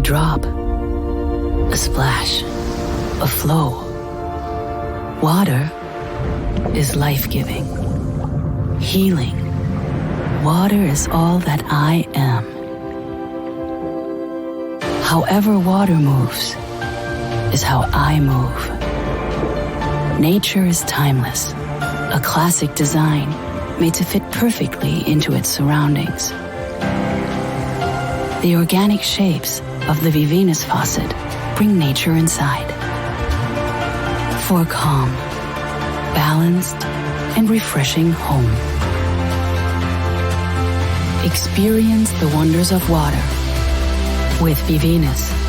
drop, a splash, a flow. Water is life-giving, healing. Water is all that I am. However water moves is how I move. Nature is timeless, a classic design made to fit perfectly into its surroundings. The organic shapes of the Vivenis faucet bring nature inside. For a calm, balanced, and refreshing home. Experience the wonders of water with Vivenis.